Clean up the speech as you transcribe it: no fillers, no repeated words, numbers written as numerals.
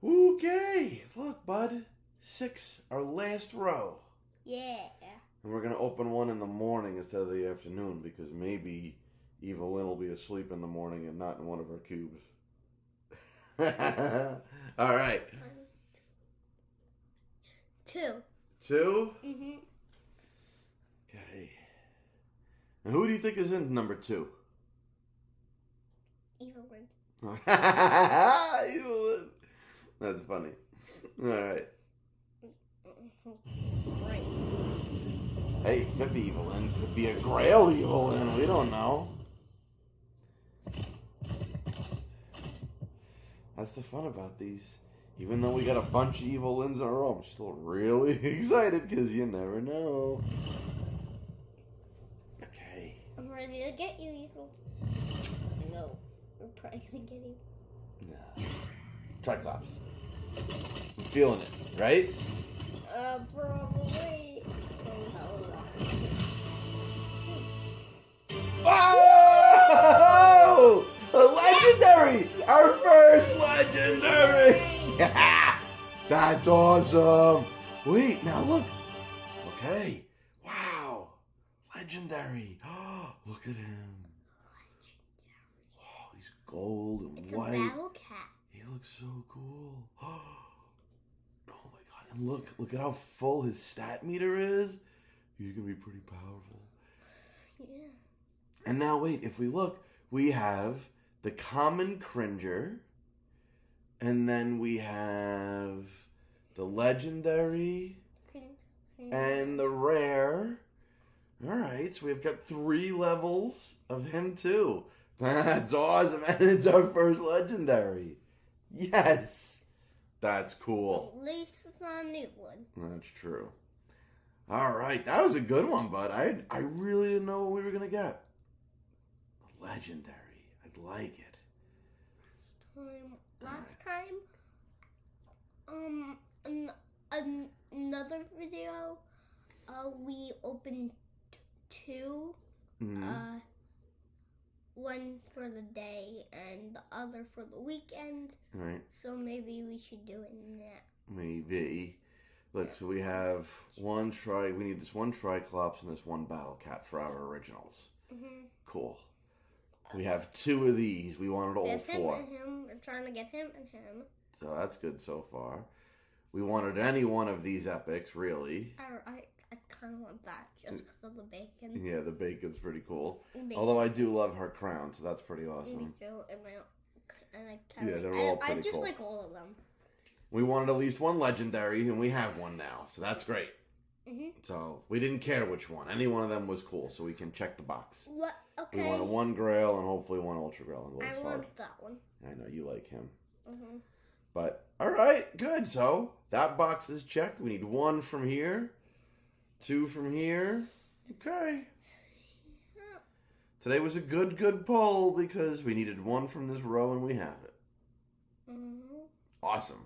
Okay, look, bud. 6, our last row. Yeah. And we're going to open one in the morning instead of the afternoon because maybe Evil-Lyn will be asleep in the morning and not in one of her cubes. All right. 2. 2? Mm-hmm. Okay. And who do you think is in number 2? Evil-Lyn. Evil-Lyn. That's funny. All right. Right. Hey, could be Evil-Lyn. Could be a Grail Evil-Lyn. We don't know. That's the fun about these. Even though we got a bunch of Evil-Lyns in a row, I'm still really excited because you never know. Okay. I'm ready to get you, Evil. No. We're probably going to get you. No. Tri-klops. I'm feeling it, right? Probably. Oh! A legendary! Our first legendary! That's awesome! Wait, now look. Okay. Wow. Legendary. Oh, look at him. Oh, he's gold and It's white. a battle cat. He looks so cool. Oh my god. And look at how full his stat meter is. He's gonna be pretty powerful. Yeah. And now wait, if we look, we have the common Cringer, and then we have the legendary and the rare. Alright, so we've got 3 levels of him too. That's awesome, and it's our first legendary. Yes! That's cool. At least it's not a new one. That's true. Alright, that was a good one, bud. I really didn't know what we were going to get. Legendary. I'd like it. Last time, another video, we opened 2, Mm-hmm. one for the day and the other for the weekend. Right. So maybe we should do it now. Maybe. Look, so we have we need this 1 tri-klops and this 1 battle cat for our originals. Mm-hmm. Cool. We have 2 of these. We wanted all There's 4. him and him. We're trying to get him and him. So that's good so far. We wanted any one of these epics, really. I kind of want that just because of the bacon. Yeah, the bacon's pretty cool. Bacon. Although I do love her crown, so that's pretty awesome. Me too. And I carry. Yeah, they're all pretty I just cool. like all of them. We wanted at least 1 legendary, and we have 1 now, so that's great. Mm-hmm. So we didn't care which one. Any one of them was cool, so we can check the box. What? Okay. We wanted 1 Grail and hopefully 1 Ultra Grail. And I hard. want that one. I know you like him. Mm-hmm. But, alright, good. So, that box is checked. We need 1 from here. 2 from here. Okay. Today was a good pull because we needed 1 from this row and we have it. Mm-hmm. Awesome.